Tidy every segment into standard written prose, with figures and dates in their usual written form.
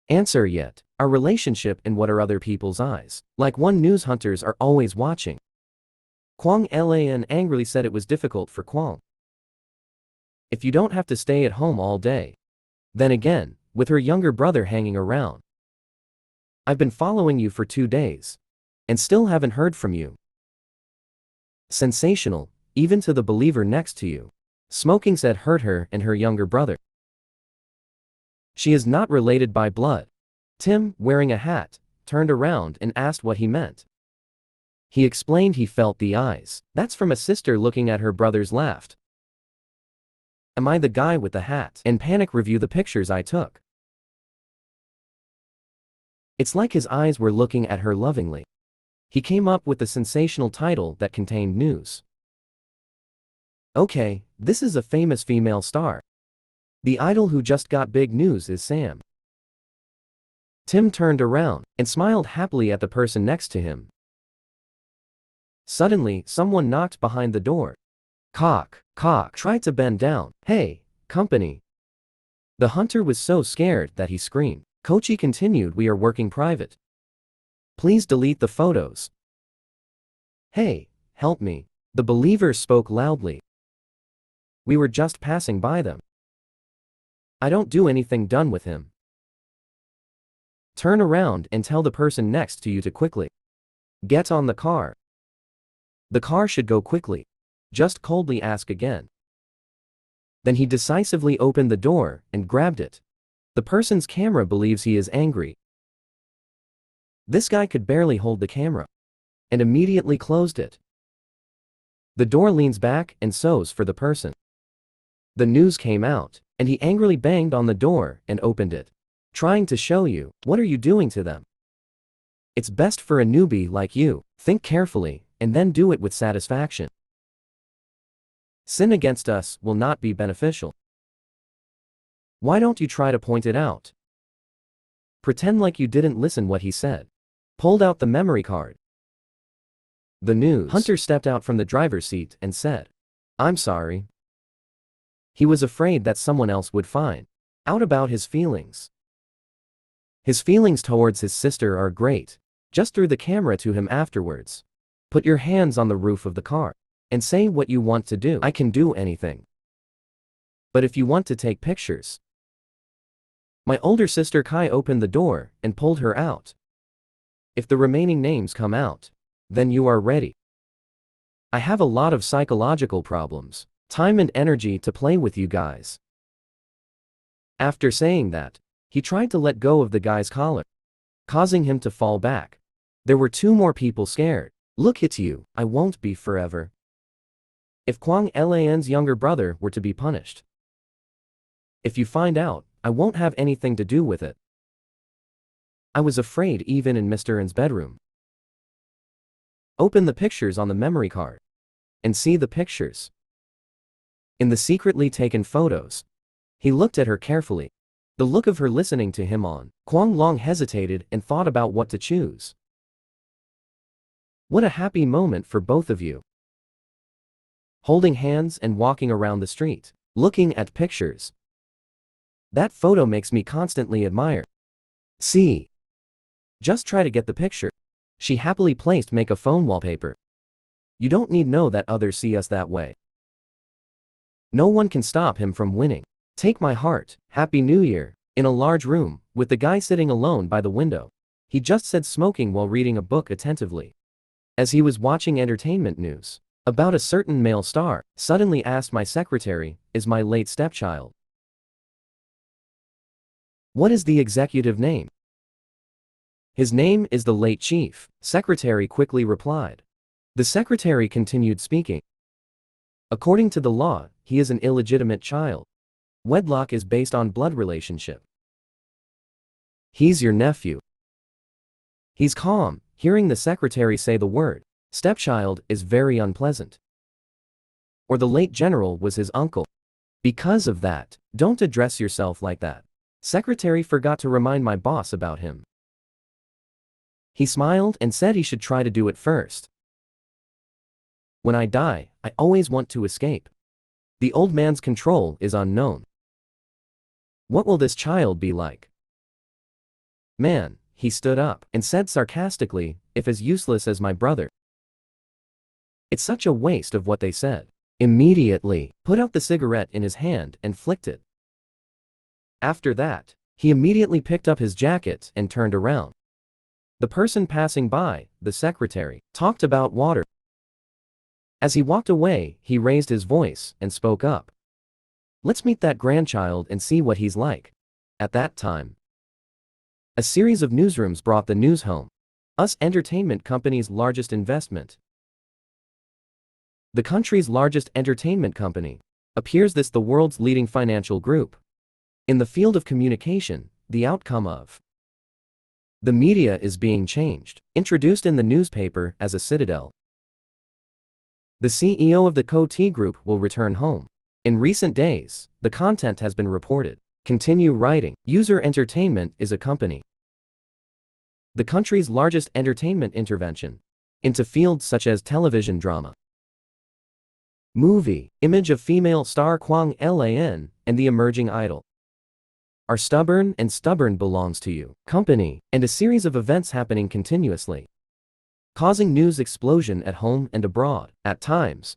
Answer yet. Our relationship and what are other people's eyes? Like one news hunters are always watching. Kwang Lan angrily said it was difficult for Kwang. If you don't have to stay at home all day. Then again, with her younger brother hanging around. I've been following you for 2 days. And still haven't heard from you. Sensational, even to the believer next to you. Smoking said hurt her and her younger brother. She is not related by blood. Tim, wearing a hat, turned around and asked what he meant. He explained he felt the eyes. That's from a sister looking at her brother's laughed. Am I the guy with the hat? And panic review the pictures I took. It's like his eyes were looking at her lovingly. He came up with a sensational title that contained news. Okay, this is a famous female star. The idol who just got big news is Sam. Tim turned around and smiled happily at the person next to him. Suddenly, someone knocked behind the door. Cock tried to bend down. Hey, company. The hunter was so scared that he screamed. Kochi continued, we are working private. Please delete the photos. Hey, help me. The believer spoke loudly. We were just passing by them. I don't do anything done with him. Turn around and tell the person next to you to quickly get on the car. The car should go quickly. Just coldly ask again. Then he decisively opened the door and grabbed it. The person's camera believes he is angry. This guy could barely hold the camera. And immediately closed it. The door leans back and so's for the person. The news came out, and he angrily banged on the door and opened it. Trying to show you, what are you doing to them? It's best for a newbie like you, think carefully, and then do it with satisfaction. Sin against us will not be beneficial. Why don't you try to point it out? Pretend like you didn't listen what he said. Pulled out the memory card. The news hunter stepped out from the driver's seat and said, I'm sorry. He was afraid that someone else would find out about his feelings. His feelings towards his sister are great. Just threw the camera to him afterwards. Put your hands on the roof of the car and say what you want to do. I can do anything. But if you want to take pictures. My older sister Kai opened the door and pulled her out. If the remaining names come out, then you are ready. I have a lot of psychological problems, time and energy to play with you guys. After saying that, he tried to let go of the guy's collar, causing him to fall back. There were 2 more people scared. Look at you, I won't be forever. If Kwang Lan's younger brother were to be punished. If you find out, I won't have anything to do with it. I was afraid even in Mr. N's bedroom. Open the pictures on the memory card. And see the pictures. In the secretly taken photos. He looked at her carefully. The look of her listening to him on. Kwang long hesitated and thought about what to choose. What a happy moment for both of you. Holding hands and walking around the street. Looking at pictures. That photo makes me constantly admire. See. Just try to get the picture. She happily placed make a phone wallpaper. You don't need know that others see us that way. No one can stop him from winning. Take my heart, Happy New Year. In a large room, with the guy sitting alone by the window. He just said smoking while reading a book attentively. As he was watching entertainment news about a certain male star, suddenly asked my secretary, is my late stepchild. What is the executive name? His name is the late chief, secretary quickly replied. The secretary continued speaking. According to the law, he is an illegitimate child. Wedlock is based on blood relationship. He's your nephew. He's calm, hearing the secretary say the word stepchild is very unpleasant. Or the late general was his uncle. Because of that, don't address yourself like that. Secretary forgot to remind my boss about him. He smiled and said he should try to do it first. When I die, I always want to escape. The old man's control is unknown. What will this child be like? Man, he stood up and said sarcastically, if as useless as my brother. It's such a waste of what they said. Immediately, put out the cigarette in his hand and flicked it. After that, he immediately picked up his jacket and turned around. The person passing by, the secretary, talked about water. As he walked away, he raised his voice and spoke up. Let's meet that grandchild and see what he's like. At that time, a series of newsrooms brought the news home. US entertainment company's largest investment. The country's largest entertainment company. Appears this the world's leading financial group. In the field of communication, the outcome of the media is being changed, introduced in the newspaper as a citadel. The CEO of the Coty Group will return home. In recent days, the content has been reported. Continue writing. User Entertainment is a company. The country's largest entertainment intervention into fields such as television drama, movie, image of female star Kwang Lan, and the emerging idol. Are stubborn and stubborn belongs to you. Company, and a series of events happening continuously, causing news explosion at home and abroad, at times.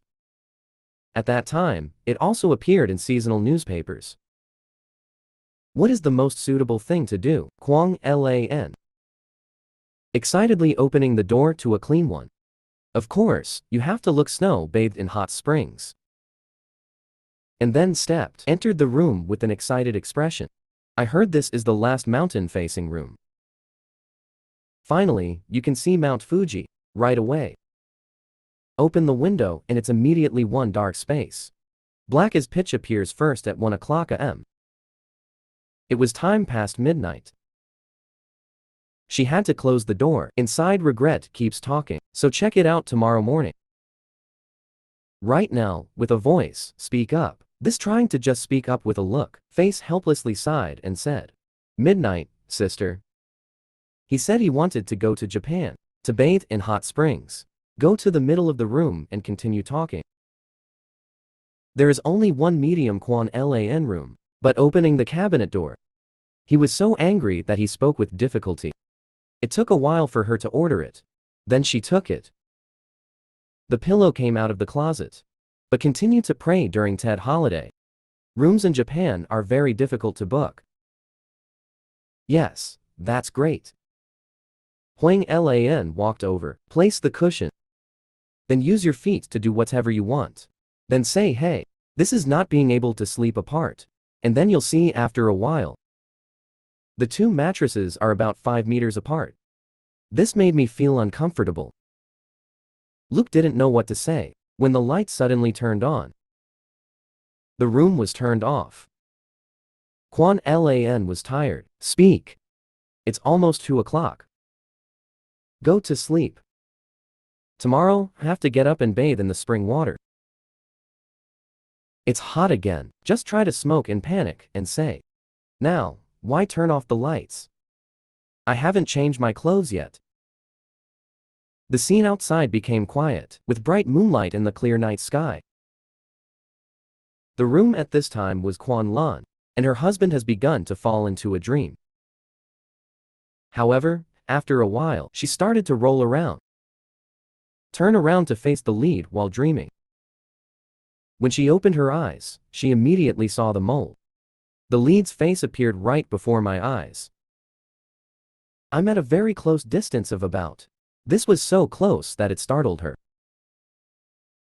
At that time, it also appeared in seasonal newspapers. What is the most suitable thing to do? Kwang Lan. Excitedly opening the door to a clean one. Of course, you have to look snow-bathed in hot springs. And then entered the room with an excited expression. I heard this is the last mountain-facing room. Finally, you can see Mount Fuji, right away. Open the window and it's immediately one dark space. Black as pitch appears first at 1 o'clock am. It was time past midnight. She had to close the door. Inside regret keeps talking, so check it out tomorrow morning. Right now, with a voice, speak up. This trying to just speak up with a look. Face helplessly sighed and said, midnight, sister. He said he wanted to go to Japan, to bathe in hot springs. Go to the middle of the room and continue talking. There is only one medium Kwang Lan room, but opening the cabinet door. He was so angry that he spoke with difficulty. It took a while for her to order it. Then she took it. The pillow came out of the closet, but continued to pray during Tet holiday. Rooms in Japan are very difficult to book. Yes, that's great. Kwang Lan walked over, placed the cushion. Then use your feet to do whatever you want. Then say hey, this is not being able to sleep apart. And then you'll see after a while. The two mattresses are about 5 meters apart. This made me feel uncomfortable. Luke didn't know what to say when the light suddenly turned on. The room was turned off. Kwang Lan was tired. Speak. It's almost 2 o'clock. Go to sleep. Tomorrow, I have to get up and bathe in the spring water. It's hot again. Just try to smoke and panic and say, now, why turn off the lights? I haven't changed my clothes yet. The scene outside became quiet, with bright moonlight in the clear night sky. The room at this time was Kwang Lan, and her husband has begun to fall into a dream. However, after a while, she started to roll around. Turn around to face the lead while dreaming. When she opened her eyes, she immediately saw the mole. The lead's face appeared right before my eyes. I'm at a very close distance of about. This was so close that it startled her.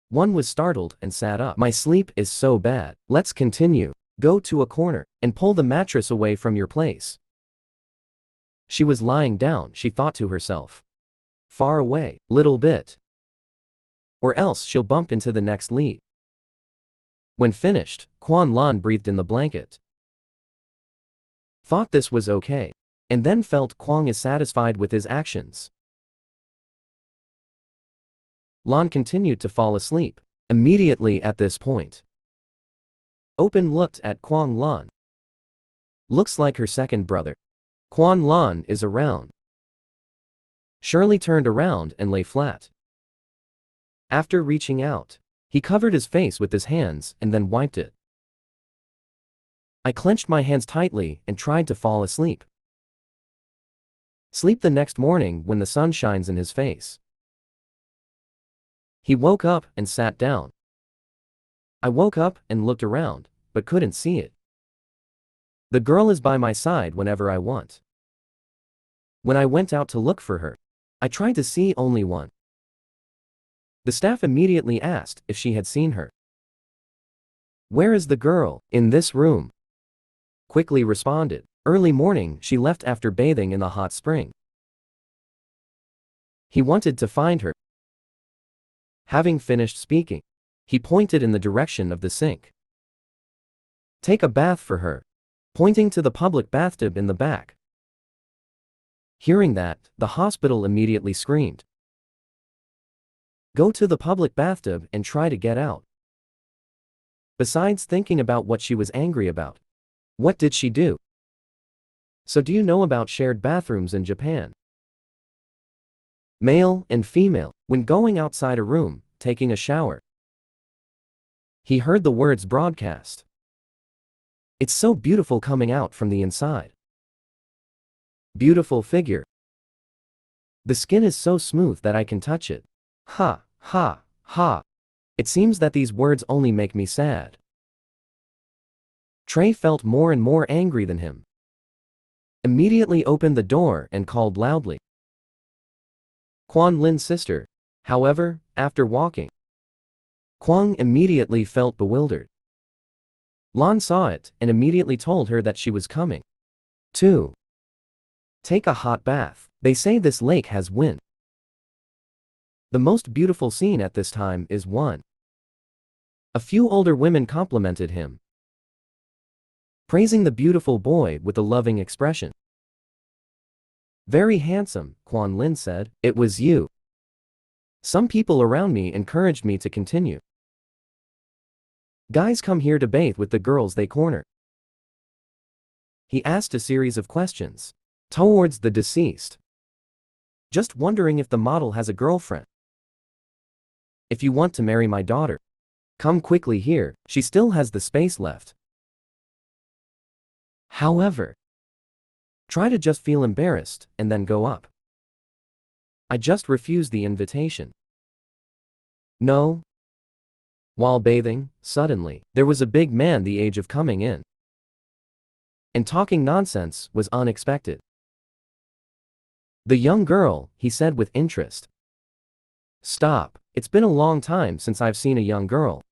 One was startled and sat up. My sleep is so bad. Let's continue. Go to a corner and pull the mattress away from your place. She was lying down, she thought to herself. Far away, little bit. Or else she'll bump into the next lead. When finished, Kwang Lan breathed in the blanket. Thought this was okay. And then felt Kwang is satisfied with his actions. Lan continued to fall asleep. Immediately at this point, Open looked at Kwang Lan. Looks like her second brother. Kwang Lan is around. Shirley turned around and lay flat. After reaching out, he covered his face with his hands and then wiped it. I clenched my hands tightly and tried to fall asleep. Sleep the next morning when the sun shines in his face. He woke up and sat down. I woke up and looked around, but couldn't see it. The girl is by my side whenever I want. When I went out to look for her, I tried to see only one. The staff immediately asked if she had seen her. Where is the girl? In this room. Quickly responded. Early morning she left after bathing in the hot spring. He wanted to find her. Having finished speaking, he pointed in the direction of the sink. Take a bath for her, pointing to the public bathtub in the back. Hearing that, the hospital immediately screamed. Go to the public bathtub and try to get out. Besides thinking about what she was angry about, what did she do? So do you know about shared bathrooms in Japan? Male and female, when going outside a room, taking a shower. He heard the words broadcast. It's so beautiful coming out from the inside. Beautiful figure. The skin is so smooth that I can touch it. Ha, ha, ha. It seems that these words only make me sad. Trey felt more and more angry than him. Immediately opened the door and called loudly. Quan Lin's sister. However, after walking, Kwang immediately felt bewildered. Lan saw it and immediately told her that she was coming. 2. Take a hot bath. They say this lake has wind. The most beautiful scene at this time is 1. A few older women complimented him, praising the beautiful boy with a loving expression. Very handsome, Quan Lin said. It was you. Some people around me encouraged me to continue. Guys come here to bathe with the girls they corner. He asked a series of questions towards the deceased. Just wondering if the model has a girlfriend. If you want to marry my daughter, come quickly here, she still has the space left. However, try to just feel embarrassed and then go up. I just refused the invitation. No. While bathing, suddenly, there was a big man the age of coming in. And talking nonsense was unexpected. The young girl, he said with interest. Stop, it's been a long time since I've seen a young girl.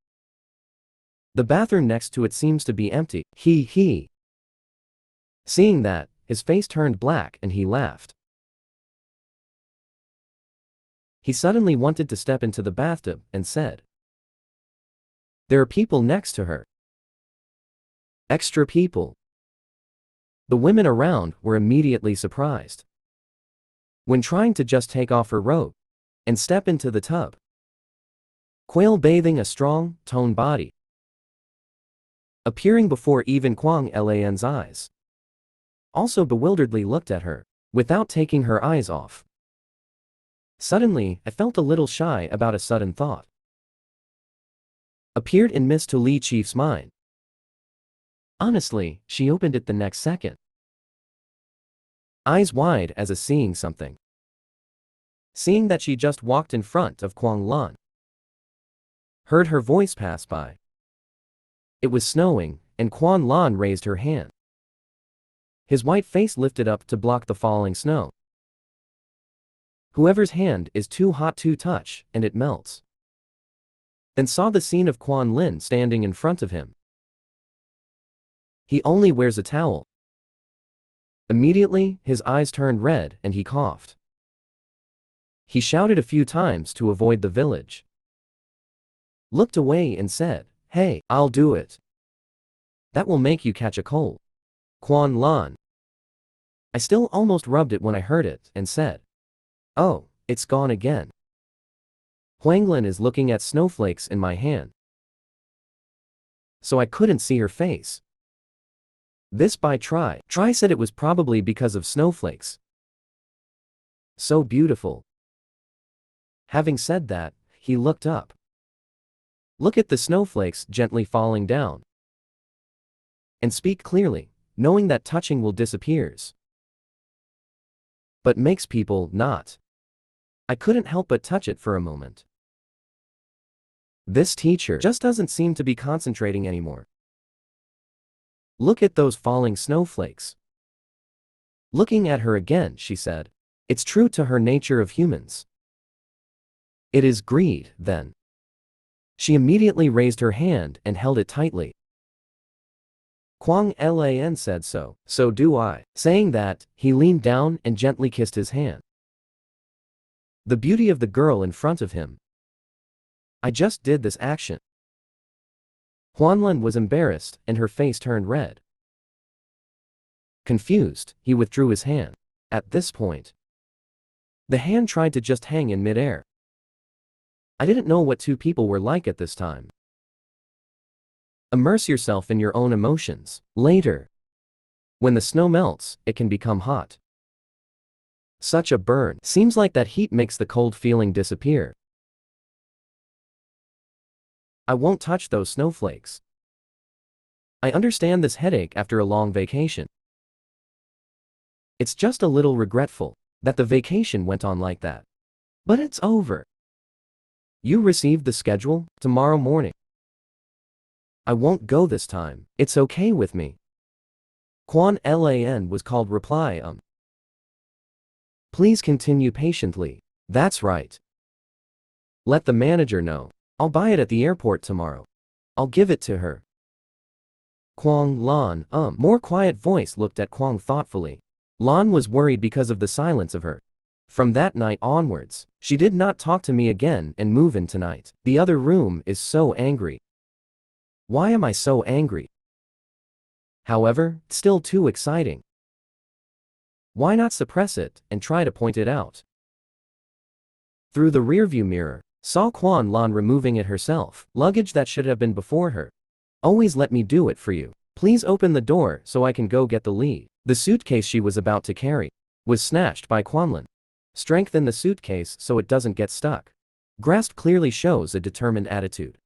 The bathroom next to it seems to be empty, he. Seeing that, his face turned black and he laughed. He suddenly wanted to step into the bathtub and said, there are people next to her. Extra people. The women around were immediately surprised. When trying to just take off her robe and step into the tub, Quail bathing a strong, toned body, appearing before even Kwang Lan's eyes, also bewilderedly looked at her, without taking her eyes off. Suddenly, I felt a little shy about a sudden thought. Appeared in Miss To Lee Chief's mind. Honestly, she opened it the next second. Eyes wide as a seeing something. Seeing that she just walked in front of Kwang Lan. Heard her voice pass by. It was snowing, and Kwang Lan raised her hand. His white face lifted up to block the falling snow. Whoever's hand is too hot to touch, and it melts. Then saw the scene of Quan Lin standing in front of him. He only wears a towel. Immediately, his eyes turned red and he coughed. He shouted a few times to avoid the village. Looked away and said, hey, I'll do it. That will make you catch a cold. Quan Lan. I still almost rubbed it when I heard it and said, oh, it's gone again. Huanglin is looking at snowflakes in my hand. So I couldn't see her face. This by Try. Try said it was probably because of snowflakes. So beautiful. Having said that, he looked up. Look at the snowflakes gently falling down. And speak clearly, knowing that touching will disappears. but makes people not. I couldn't help but touch it for a moment. This teacher just doesn't seem to be concentrating anymore. Look at those falling snowflakes. Looking at her again, she said. It's true to her nature of humans. It is greed, then. She immediately raised her hand and held it tightly. Kwang Lan said so. So do I. Saying that, he leaned down and gently kissed his hand. The beauty of the girl in front of him. I just did this action. Huanlin was embarrassed and her face turned red. Confused, he withdrew his hand. At this point, the hand tried to just hang in midair. I didn't know what two people were like at this time. Immerse yourself in your own emotions. Later, when the snow melts, it can become hot. Such a burn. Seems like that heat makes the cold feeling disappear. I won't touch those snowflakes. I understand this headache after a long vacation. It's just a little regretful that the vacation went on like that. But it's over. You received the schedule tomorrow morning. I won't go this time. It's okay with me. Quan Lan was called reply. Please continue patiently. That's right. Let the manager know. I'll buy it at the airport tomorrow. I'll give it to her. Kwang Lan, more quiet voice looked at Kwang thoughtfully. Lan was worried because of the silence of her. From that night onwards, she did not talk to me again and move in tonight. The other room is so angry. Why am I so angry? However, still too exciting. Why not suppress it and try to point it out? Through the rearview mirror, saw Quan Lan removing it herself, luggage that should have been before her. Always let me do it for you. Please open the door so I can go get the lead. The suitcase she was about to carry was snatched by Quanlin. Strengthen the suitcase so it doesn't get stuck. Grasp clearly shows a determined attitude.